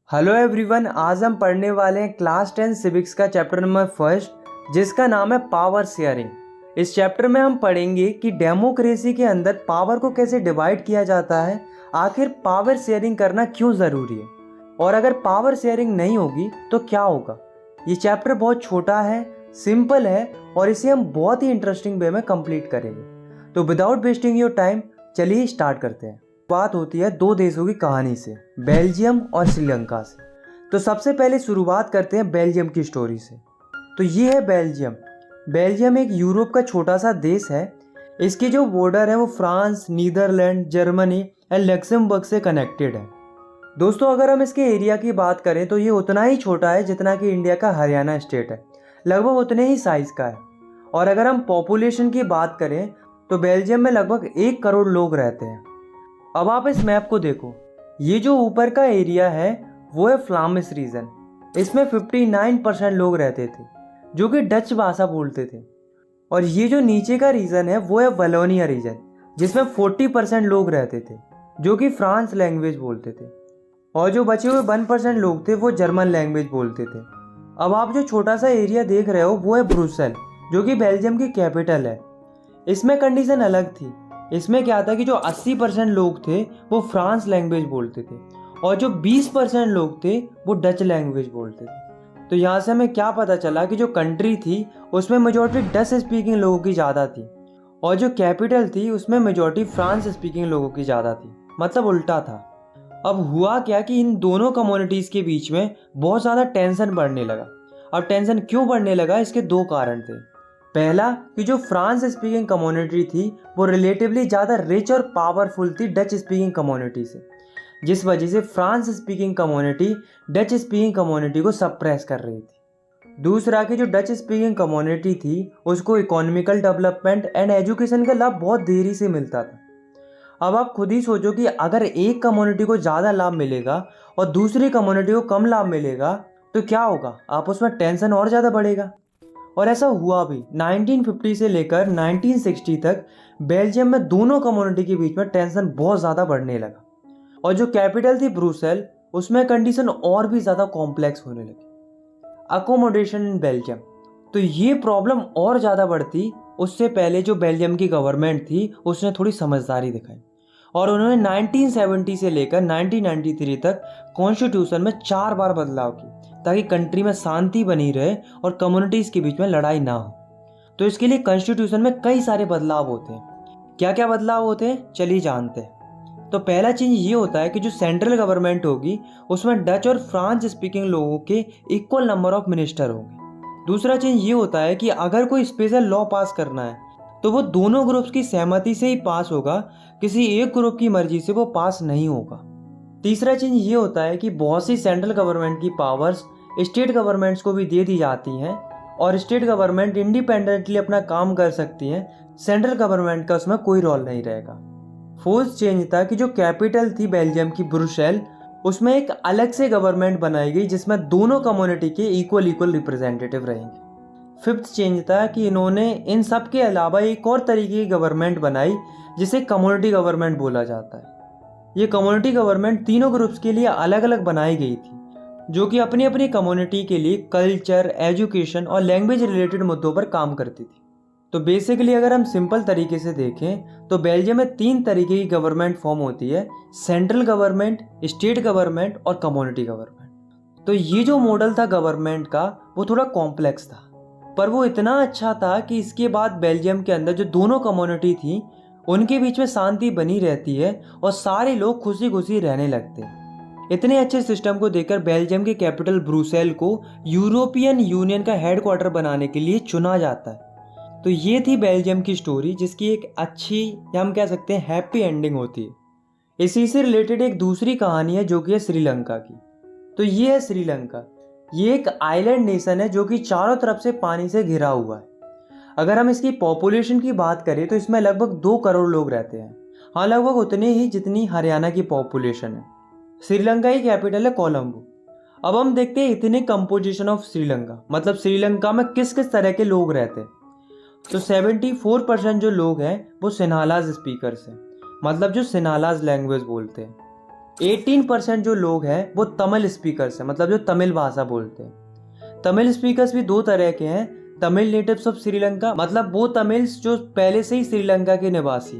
Hello everyone, आज हम पढ़ने वाले हैं क्लास 10 सिविक्स का चैप्टर नंबर फर्स्ट, जिसका नाम है पावर शेयरिंग। इस चैप्टर में हम पढ़ेंगे कि डेमोक्रेसी के अंदर पावर को कैसे डिवाइड किया जाता है, आखिर पावर शेयरिंग करना क्यों ज़रूरी है और अगर पावर शेयरिंग नहीं होगी तो क्या होगा। ये चैप्टर बहुत छोटा है, सिंपल है और इसे हम बहुत ही इंटरेस्टिंग वे में कंप्लीट करेंगे। तो विदाउट वेस्टिंग योर टाइम चलिए स्टार्ट करते हैं। बात होती है दो देशों की कहानी से, बेल्जियम और श्रीलंका से। तो सबसे पहले शुरुआत करते हैं बेल्जियम की स्टोरी से। तो ये है बेल्जियम। बेल्जियम एक यूरोप का छोटा सा देश है। इसके जो बॉर्डर है वो France, Netherlands, Germany and Luxembourg से कनेक्टेड है। दोस्तों, अगर हम इसके एरिया की बात करें तो ये उतना ही छोटा है जितना कि इंडिया का हरियाणा स्टेट है, लगभग उतने ही साइज का है। और अगर हम पॉपुलेशन की बात करें तो बेल्जियम में लगभग 1 करोड़ लोग रहते हैं। अब आप इस मैप को देखो, ये जो ऊपर का एरिया है वो है फ्लामिश रीजन। इसमें 59% लोग रहते थे जो कि डच भाषा बोलते थे। और ये जो नीचे का रीजन है वो है वलोनिया रीजन, जिसमें 40% लोग रहते थे जो कि फ्रांस लैंग्वेज बोलते थे। और जो बचे हुए 1% लोग थे वो जर्मन लैंग्वेज बोलते थे। अब आप जो छोटा सा एरिया देख रहे हो वो है ब्रुसेल, जो कि बेल्जियम की कैपिटल है। इसमें कंडीशन अलग थी। इसमें क्या था कि जो 80% लोग थे वो फ्रांस लैंग्वेज बोलते थे और जो 20% लोग थे वो डच लैंग्वेज बोलते थे। तो यहाँ से हमें क्या पता चला कि जो कंट्री थी उसमें मेजॉरिटी डच स्पीकिंग लोगों की ज़्यादा थी और जो कैपिटल थी उसमें मेजॉरिटी फ्रांस स्पीकिंग लोगों की ज़्यादा थी, मतलब उल्टा था। अब हुआ क्या कि इन दोनों कम्युनिटीज़ के बीच में बहुत ज़्यादा टेंशन बढ़ने लगा। अब टेंशन क्यों बढ़ने लगा, इसके दो कारण थे। पहला कि जो फ्रांस स्पीकिंग कम्युनिटी थी वो रिलेटिवली ज़्यादा रिच और पावरफुल थी डच स्पीकिंग कम्युनिटी से, जिस वजह से France speaking community Dutch speaking community को सप्रेस कर रही थी। दूसरा कि जो डच स्पीकिंग कम्युनिटी थी उसको इकोनॉमिकल डेवलपमेंट एंड एजुकेशन का लाभ बहुत देरी से मिलता था। अब आप खुद ही सोचो कि अगर एक कम्युनिटी को ज़्यादा लाभ मिलेगा और दूसरी कम्युनिटी को कम लाभ मिलेगा तो क्या होगा, आपस में टेंशन और ज़्यादा बढ़ेगा। और ऐसा हुआ भी। 1950 से लेकर 1960 तक बेल्जियम में दोनों कम्युनिटी के बीच में टेंशन बहुत ज़्यादा बढ़ने लगा और जो कैपिटल थी ब्रुसेल उसमें कंडीशन और भी ज़्यादा कॉम्प्लेक्स होने लगी। अकोमोडेशन इन बेल्जियम, तो ये प्रॉब्लम और ज़्यादा बढ़ती। उससे पहले जो बेल्जियम की गवर्नमेंट थी उसने थोड़ी समझदारी दिखाई और उन्होंने 1970 से लेकर 1993 तक कॉन्स्टिट्यूशन में 4 बार बदलाव किए ताकि कंट्री में शांति बनी रहे और कम्युनिटीज़ के बीच में लड़ाई ना हो। तो इसके लिए कॉन्स्टिट्यूशन में कई सारे बदलाव होते हैं। क्या क्या बदलाव होते हैं चलिए जानते हैं। तो पहला चीज़ ये होता है कि जो सेंट्रल गवर्नमेंट होगी उसमें डच और फ्रांस स्पीकिंग लोगों के इक्वल नंबर ऑफ मिनिस्टर होंगे। दूसरा चीज़ ये होता है कि अगर कोई स्पेशल लॉ पास करना है तो वो दोनों ग्रुप्स की सहमति से ही पास होगा, किसी एक ग्रुप की मर्जी से वो पास नहीं होगा। तीसरा चीज़ ये होता है कि बहुत सी सेंट्रल गवर्नमेंट की पावर्स स्टेट गवर्नमेंट्स को भी दे दी जाती हैं और स्टेट गवर्नमेंट इंडिपेंडेंटली अपना काम कर सकती हैं। सेंट्रल गवर्नमेंट का उसमें कोई रोल नहीं रहेगा। फोर्थ चेंज था कि जो कैपिटल थी बेल्जियम की ब्रुसेल, उसमें एक अलग से गवर्नमेंट बनाई गई जिसमें दोनों कम्युनिटी के इक्वल रिप्रेजेंटेटिव रहेंगे। फिफ्थ चेंज था कि इन्होंने इन सब के अलावा एक और तरीके की गवर्नमेंट बनाई जिसे कम्युनिटी गवर्नमेंट बोला जाता है। ये कम्युनिटी गवर्नमेंट तीनों ग्रुप्स के लिए अलग अलग बनाई गई थी जो कि अपनी अपनी कम्युनिटी के लिए कल्चर, एजुकेशन और लैंग्वेज रिलेटेड मुद्दों पर काम करती थी। तो बेसिकली अगर हम सिंपल तरीके से देखें तो बेल्जियम में 3 तरीके की गवर्नमेंट फॉर्म होती है, सेंट्रल गवर्नमेंट, स्टेट गवर्नमेंट और कम्युनिटी गवर्नमेंट। तो ये जो मॉडल था गवर्नमेंट का वो थोड़ा कॉम्प्लेक्स था, पर वो इतना अच्छा था कि इसके बाद बेल्जियम के अंदर जो दोनों कम्युनिटी थी उनके बीच में शांति बनी रहती है और सारे लोग खुशी खुशी रहने लगते हैं। इतने अच्छे सिस्टम को देखकर बेल्जियम के कैपिटल ब्रुसेल को यूरोपियन यूनियन का हेडक्वार्टर बनाने के लिए चुना जाता है। तो ये थी बेल्जियम की स्टोरी, जिसकी एक अच्छी या हम कह सकते हैं हैप्पी एंडिंग होती है। इसी से रिलेटेड एक दूसरी कहानी है जो कि है श्रीलंका की। तो ये है श्रीलंका। ये एक आइलैंड नेशन है जो कि चारों तरफ से पानी से घिरा हुआ है। अगर हम इसकी पॉपुलेशन की बात करें तो इसमें लगभग 2 करोड़ लोग रहते हैं। हाँ, लगभग उतने ही जितनी हरियाणा की पॉपुलेशन है। श्रीलंका की कैपिटल है कोलंबो। अब हम देखते हैं इतने कंपोजिशन ऑफ श्रीलंका, मतलब श्रीलंका में किस किस तरह के लोग रहते हैं। तो 74% जो लोग हैं वो सिन्हालाज स्पीकर्स हैं, मतलब जो सिन्हालाज लैंग्वेज बोलते हैं। 18% जो लोग हैं वो तमिल स्पीकर्स हैं, मतलब जो तमिल भाषा बोलते हैं। तमिल स्पीकर्स भी दो तरह के हैं, तमिल नेटिव्स ऑफ श्रीलंका, मतलब वो तमिल्स जो पहले से ही श्रीलंका के निवासी।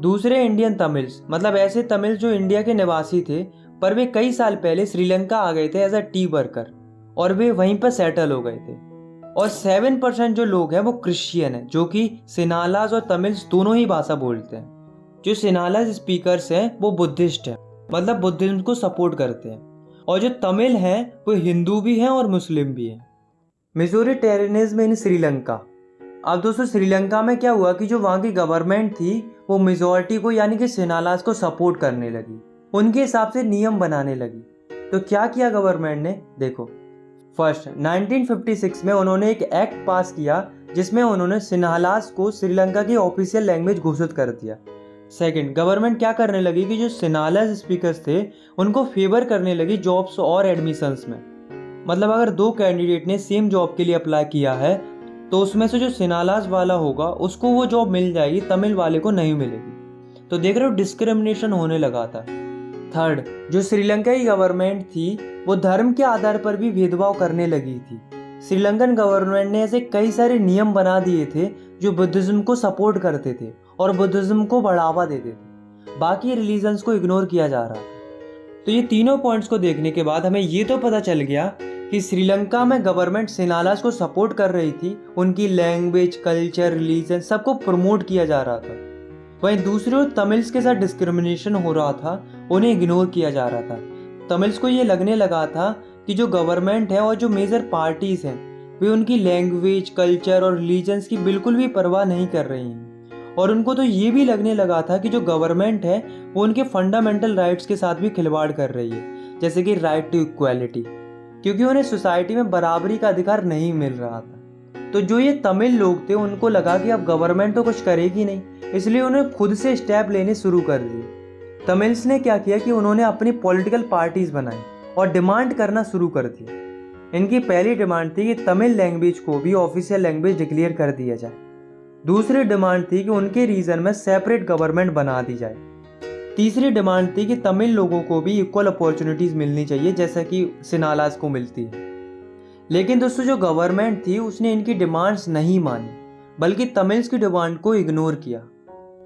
दूसरे इंडियन तमिल्स, मतलब ऐसे तमिल जो इंडिया के निवासी थे पर वे कई साल पहले श्रीलंका आ गए थे एज अ टी वर्कर और वे वहीं पर सेटल हो गए थे। और 7% जो लोग हैं वो क्रिश्चियन हैं, जो कि सिनालाज और तमिल्स दोनों ही भाषा बोलते हैं। जो सिनालाज स्पीकर्स हैं वो बुद्धिस्ट हैं, मतलब बुद्धिज्म को सपोर्ट करते हैं। और जो तमिल हैं वो हिंदू भी हैं और मुस्लिम भी हैं। मेजोरिटेरियनिज्म इन श्रीलंका। अब दोस्तों श्रीलंका में क्या हुआ कि जो वहाँ की गवर्नमेंट थी वो मेजोरिटी को यानी कि सिनालाज को सपोर्ट करने लगी, उनके हिसाब से नियम बनाने लगी। तो क्या किया गवर्नमेंट ने, देखो। फर्स्ट 1956 में उन्होंने एक एक्ट पास किया जिसमें उन्होंने सिनालाज को श्रीलंका की ऑफिशियल लैंग्वेज घोषित कर दिया। सेकंड, गवर्नमेंट क्या करने लगी कि जो सिनालाज स्पीकर्स थे उनको फेवर करने लगी जॉब्स और एडमिशंस में। मतलब अगर दो कैंडिडेट ने सेम जॉब के लिए अप्लाई किया है तो उसमें से जो सिनालाज वाला होगा उसको वो जॉब मिल जाएगी, तमिल वाले को नहीं मिलेगी। तो देख रहे हो डिस्क्रिमिनेशन होने लगा था। थर्ड, जो श्रीलंका की गवर्नमेंट थी वो धर्म के आधार पर भी भेदभाव करने लगी थी। श्रीलंकन गवर्नमेंट ने ऐसे कई सारे नियम बना दिए थे जो बुद्धिज्म को सपोर्ट करते थे और बुद्धिज्म को बढ़ावा देते थे, बाकी रिलीजन्स को इग्नोर किया जा रहा था। तो ये तीनों पॉइंट्स को देखने के बाद हमें ये तो पता चल गया कि श्रीलंका में गवर्नमेंट सिनालाज को सपोर्ट कर रही थी, उनकी लैंग्वेज, कल्चर, रिलीजन सबको प्रमोट किया जा रहा था। वहीं दूसरी ओर तमिल्स के साथ डिस्क्रिमिनेशन हो रहा था, उन्हें इग्नोर किया जा रहा था। तमिल्स को ये लगने लगा था कि जो गवर्नमेंट है और जो मेजर पार्टीज हैं वे उनकी लैंग्वेज, कल्चर और रिलीजन्स की बिल्कुल भी परवाह नहीं कर रही हैं। और उनको तो ये भी लगने लगा था कि जो गवर्नमेंट है वो उनके फंडामेंटल राइट्स के साथ भी खिलवाड़ कर रही है, जैसे कि राइट टू इक्वालिटी, क्योंकि उन्हें सोसाइटी में बराबरी का अधिकार नहीं मिल रहा था। तो जो ये तमिल लोग थे उनको लगा कि अब गवर्नमेंट तो कुछ करेगी नहीं, इसलिए उन्हें खुद से स्टेप लेने शुरू कर दिए। तमिल्स ने क्या किया कि उन्होंने अपनी पॉलिटिकल पार्टीज बनाई और डिमांड करना शुरू कर दिया। इनकी पहली डिमांड थी कि तमिल लैंग्वेज को भी ऑफिशियल लैंग्वेज डिक्लेयर कर दिया जाए। दूसरी डिमांड थी कि उनके रीजन में सेपरेट गवर्नमेंट बना दी जाए। तीसरी डिमांड थी कि तमिल लोगों को भी इक्वल अपॉर्चुनिटीज मिलनी चाहिए जैसा कि सिनालाज को मिलती है। लेकिन दोस्तों जो गवर्नमेंट थी उसने इनकी डिमांड्स नहीं मानी, बल्कि तमिल्स की डिमांड को इग्नोर किया।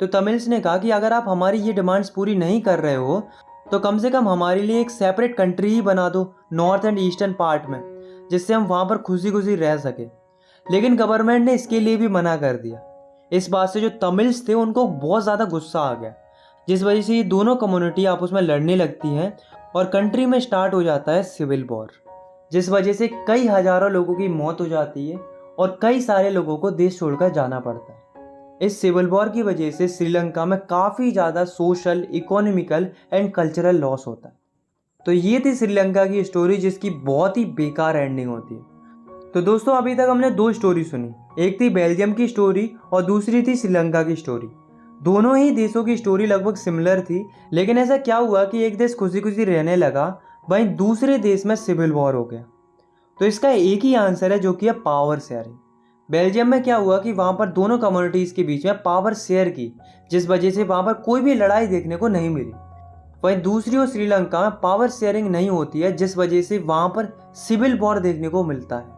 तो तमिल्स ने कहा कि अगर आप हमारी ये डिमांड्स पूरी नहीं कर रहे हो तो कम से कम हमारे लिए एक सेपरेट कंट्री ही बना दो नॉर्थ एंड ईस्टर्न पार्ट में, जिससे हम वहाँ पर खुशी खुशी रह सके। लेकिन गवर्नमेंट ने इसके लिए भी मना कर दिया। इस बात से जो तमिल्स थे उनको बहुत ज़्यादा गुस्सा आ गया, जिस वजह से ये दोनों कम्युनिटी आपस में लड़ने लगती हैं और कंट्री में स्टार्ट हो जाता है सिविल वॉर, जिस वजह से कई हजारों लोगों की मौत हो जाती है और कई सारे लोगों को देश छोड़कर जाना पड़ता है। इस सिविल वॉर की वजह से श्रीलंका में काफ़ी ज़्यादा social, economical and cultural loss होता है। तो ये थी श्रीलंका की स्टोरी जिसकी बहुत ही बेकार एंडिंग होती है। तो दोस्तों अभी तक हमने दो स्टोरी सुनी, एक थी बेल्जियम की स्टोरी और दूसरी थी श्रीलंका की स्टोरी। दोनों ही देशों की स्टोरी लगभग सिमिलर थी, लेकिन ऐसा क्या हुआ कि एक देश खुशी खुशी रहने लगा, वहीं दूसरे देश में सिविल वॉर हो गया। तो इसका एक ही आंसर है जो कि है पावर शेयरिंग। बेल्जियम में क्या हुआ कि वहाँ पर दोनों कम्युनिटीज़ के बीच में पावर शेयर की, जिस वजह से वहाँ पर कोई भी लड़ाई देखने को नहीं मिली। वहीं दूसरी ओर श्रीलंका में पावर शेयरिंग नहीं होती है, जिस वजह से वहाँ पर सिविल वॉर देखने को मिलता है।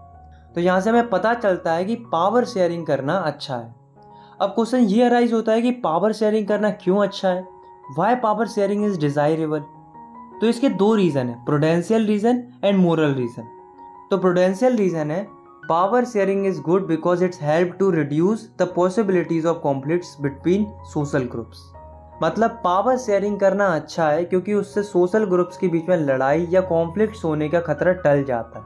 तो यहाँ से हमें पता चलता है कि पावर शेयरिंग करना अच्छा है। अब क्वेश्चन ये अराइज होता है कि पावर शेयरिंग करना क्यों अच्छा है, why power sharing is desirable. तो इसके दो रीज़न है, prudential reason and moral reason. तो प्रूडेंशियल रीज़न है power sharing is good because it's help to reduce the possibilities of conflicts between social groups. मतलब पावर शेयरिंग करना अच्छा है क्योंकि उससे सोशल ग्रुप्स के बीच में लड़ाई या कॉन्फ्लिक्ट्स होने का खतरा टल जाता है,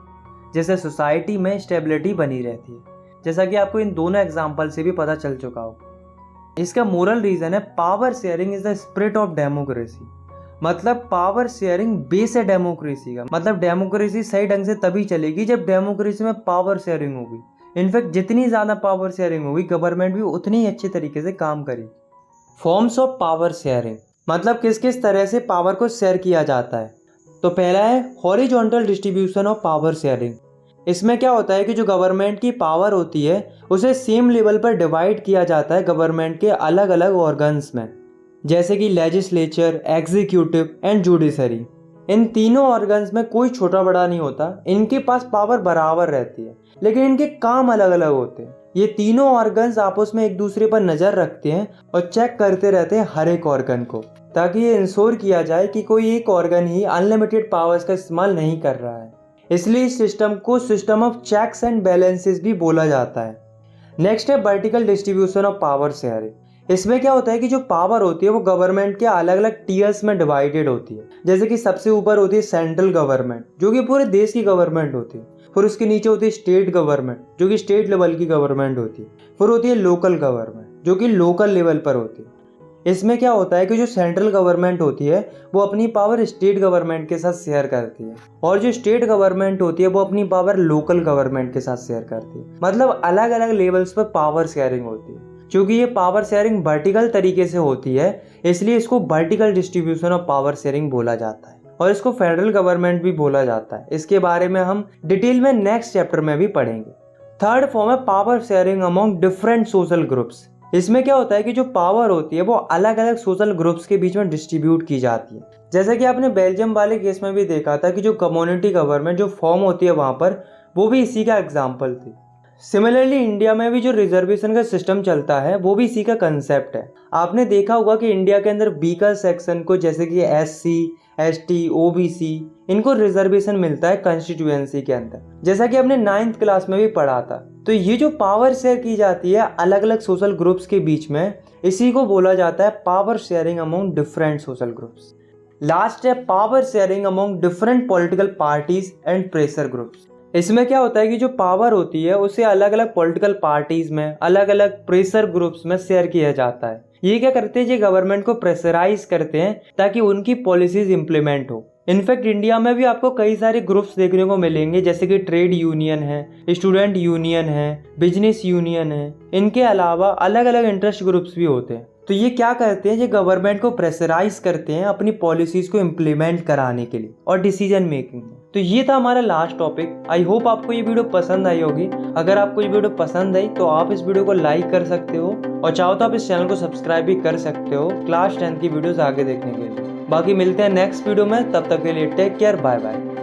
जिससे सोसाइटी में स्टेबिलिटी बनी रहती है, जैसा कि आपको इन दोनों एग्जाम्पल से भी पता चल चुका होगा। इसका मोरल रीज़न है power sharing is the spirit of democracy. मतलब पावर शेयरिंग बेस है डेमोक्रेसी का। मतलब डेमोक्रेसी सही ढंग से तभी चलेगी जब डेमोक्रेसी में पावर शेयरिंग होगी। इनफैक्ट जितनी ज़्यादा पावर शेयरिंग होगी गवर्नमेंट भी उतनी ही अच्छे तरीके से काम करेगी। फॉर्म्स ऑफ पावर शेयरिंग, मतलब किस किस तरह से पावर को शेयर किया जाता है। तो पहला है horizontal distribution of power sharing. इसमें क्या होता है कि जो गवर्नमेंट की पावर होती है उसे सेम लेवल पर डिवाइड किया जाता है गवर्नमेंट के अलग अलग ऑर्गन्स में। जैसे कि लेजिस्लेचर, एग्जीक्यूटिव एंड जुडिशरी। इन तीनों ऑर्गन्स में कोई छोटा बड़ा नहीं होता, इनके पास पावर बराबर रहती है, लेकिन इनके काम अलग अलग होते हैं। ये तीनों ऑर्गन्स आपस में एक दूसरे पर नज़र रखते हैं और चेक करते रहते हैं हर एक ऑर्गन को, ताकि ये इंश्योर किया जाए कि कोई एक ऑर्गन ही अनलिमिटेड पावर्स का इस्तेमाल नहीं कर रहा है। इसलिए इस सिस्टम को system of checks and balances भी बोला जाता है। नेक्स्ट है vertical distribution of power sharing. इसमें क्या होता है कि जो पावर होती है वो गवर्नमेंट के अलग अलग टीयर्स में डिवाइडेड होती है। जैसे कि सबसे ऊपर होती है सेंट्रल गवर्नमेंट, जो कि पूरे देश की गवर्नमेंट होती है। फिर उसके नीचे होती है स्टेट गवर्नमेंट, जो कि स्टेट लेवल की गवर्नमेंट होती है। फिर होती है लोकल गवर्नमेंट, जो कि लोकल लेवल पर होती है। इसमें क्या होता है कि जो सेंट्रल गवर्नमेंट होती है वो अपनी पावर स्टेट गवर्नमेंट के साथ शेयर करती है, और जो स्टेट गवर्नमेंट होती है वो अपनी पावर लोकल गवर्नमेंट के साथ शेयर करती है। मतलब अलग अलग लेवल्स पर पावर शेयरिंग होती है। क्योंकि ये पावर शेयरिंग वर्टिकल तरीके से होती है, इसलिए इसको vertical distribution of power sharing बोला जाता है, और इसको फेडरल गवर्नमेंट भी बोला जाता है। इसके बारे में हम डिटेल में नेक्स्ट चैप्टर में भी पढ़ेंगे। थर्ड फॉर्म है power sharing among different social groups. इसमें क्या होता है कि जो पावर होती है वो अलग अलग सोशल ग्रुप्स के बीच में डिस्ट्रीब्यूट की जाती है। जैसे कि आपने बेल्जियम वाले केस में भी देखा था कि जो कम्युनिटी गवर्नमेंट जो फॉर्म होती है वहाँ पर, वो भी इसी का एग्जाम्पल थी। सिमिलरली इंडिया में भी जो रिजर्वेशन का सिस्टम चलता है वो भी इसी का कंसेप्ट है। आपने देखा होगा कि इंडिया के अंदर वीकर सेक्शन को, जैसे कि SC, ST, OBC, इनको रिजर्वेशन मिलता है कॉन्स्टिट्यूएंसी के अंदर, जैसा कि हमने 9th क्लास में भी पढ़ा था। तो ये जो पावर शेयर की जाती है अलग अलग सोशल ग्रुप्स के बीच में, इसी को बोला जाता है power sharing among different social groups. Last है power sharing among different political parties and pressure groups. इसमें क्या होता है कि जो पावर होती है उसे अलग अलग पॉलिटिकल पार्टीज में, अलग अलग प्रेशर ग्रुप्स में शेयर किया जाता है। ये क्या करते हैं, ये गवर्नमेंट को प्रेशराइज करते हैं ताकि उनकी पॉलिसीज इंप्लीमेंट हो। इनफैक्ट इंडिया में भी आपको कई सारे ग्रुप्स देखने को मिलेंगे, जैसे कि ट्रेड यूनियन है, स्टूडेंट यूनियन है, बिजनेस यूनियन है। इनके अलावा अलग अलग इंटरेस्ट ग्रुप्स भी होते हैं। तो ये क्या करते हैं, ये गवर्नमेंट को प्रेशराइज करते हैं अपनी पॉलिसीज को इम्प्लीमेंट कराने के लिए और डिसीजन मेकिंग में। तो ये था हमारा लास्ट टॉपिक। आई होप आपको ये वीडियो पसंद आई होगी। अगर आपको ये वीडियो पसंद आई तो आप इस वीडियो को लाइक कर सकते हो, और चाहो तो आप इस चैनल को सब्सक्राइब भी कर सकते हो क्लास 10 की वीडियोस आगे देखने के लिए। बाकी मिलते हैं नेक्स्ट वीडियो में, तब तक के लिए टेक केयर, बाय बाय।